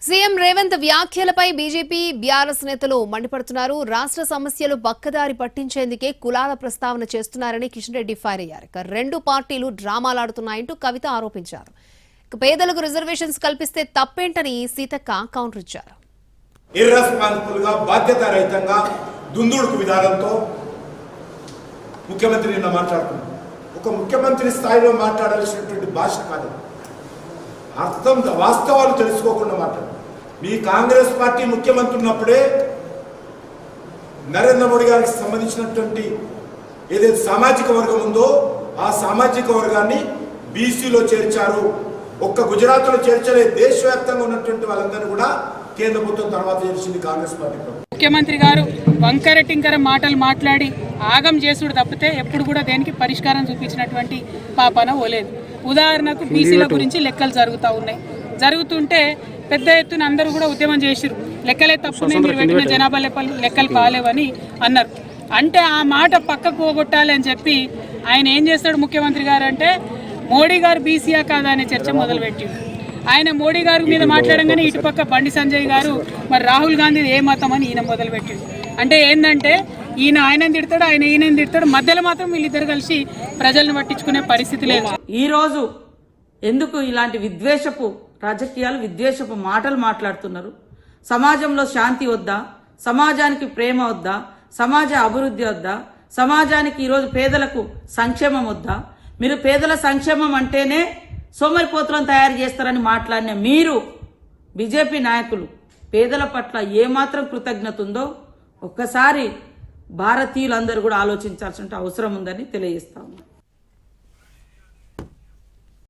CM Revanth వ్యాఖ్యలపై BJP BRS నేతలు మండిపడుతున్నారు. రాష్ట్ర సమస్యలు పక్కదారి పట్టించేందుకే కులాల ప్రస్తావన చేస్తున్నారని కిషన్ రెడ్డి ఫైర్ అయ్యారు. రెండు పార్టీలు డ్రామాలాడుతున్నాయంటూ కవిత ఆరోపించారు. పేదలకు రిజర్వేషన్స్ కల్పిస్తే తప్పేంటని సీతక్క కౌంటర్ ఇచ్చారు. ఇర్రెస్పాన్సిబుల్ గా బాధ్యతారహితంగా దుందుడుకు విధానంతో ముఖ్యమంత్రి నిన్న మాట్లాడుతున్నారు. ఒక ముఖ్యమంత్రి స్థాయిలో మాట్లాడాల్సినటువంటి భాష కాదు, అర్థం వాస్తవాలు తెలుసుకోకుండా మాట్లాడు. మీ కాంగ్రెస్ పార్టీ ముఖ్యమంత్రి ఉన్నప్పుడే నరేంద్ర మోడీ గారికి సంబంధించినటువంటి ఏదైతే సామాజిక వర్గం ఉందో ఆ సామాజిక వర్గాన్ని బీసీలో చేర్చారు. ఒక్క గుజరాత్లో చేర్చలే, దేశవ్యాప్తంగా ఉన్నటువంటి వాళ్ళందరూ కూడా కేంద్ర ప్రభుత్వం తర్వాత చేర్చింది కాంగ్రెస్ పార్టీ. ముఖ్యమంత్రి గారు వంకర టింకర మాటలు మాట్లాడి ఆగం చేసుడు తప్పితే ఎప్పుడు కూడా దేనికి పరిష్కారం చూపించినటువంటి పాపన ఓలేదు. ఉదాహరణకు బీసీల గురించి లెక్కలు జరుగుతుంటే పెద్ద ఎత్తున అందరూ కూడా ఉద్యమం చేసిరు. లెక్కలే తప్పునే, మీరు పెట్టిన జనాభా లెక్కలు కాలేవని అన్నారు. అంటే ఆ మాట పక్కకు పోగొట్టాలి అని చెప్పి ఆయన ఏం చేస్తాడు ముఖ్యమంత్రి గారు అంటే, మోడీ గారు బీసీయా కాదా అనే చర్చ మొదలుపెట్టిండు. ఆయన మోడీ గారి మీద మాట్లాడంగానే ఇటుపక్క బండి సంజయ్ గారు మరి రాహుల్ గాంధీ ఏ మతం అని ఈయన మొదలుపెట్టిండు. అంటే ఏంటంటే ఈయన ఆయనని తిడతాడు, ఆయన ఈయనని తిడతాడు, మధ్యలో మాత్రం వీళ్ళిద్దరు కలిసి ప్రజలను పట్టించుకునే పరిస్థితి లేదు. ఈరోజు ఎందుకు ఇలాంటి విద్వేషపు రాజకీయాలు, విద్వేషపు మాటలు మాట్లాడుతున్నారు? సమాజంలో శాంతి వద్దా? సమాజానికి ప్రేమ వద్దా? సమాజ అభివృద్ధి వద్దా? సమాజానికి ఈరోజు పేదలకు సంక్షేమం వద్దా? మీరు పేదల సంక్షేమం అంటేనే సోమరిపోతులను తయారు చేస్తారని మాట్లాడిన మీరు, బీజేపీ నాయకులు పేదల పట్ల ఏమాత్రం కృతజ్ఞత ఉందో ఒక్కసారి భారతీయులందరూ కూడా ఆలోచించాల్సిన అవసరం ఉందని తెలియజేస్తాము.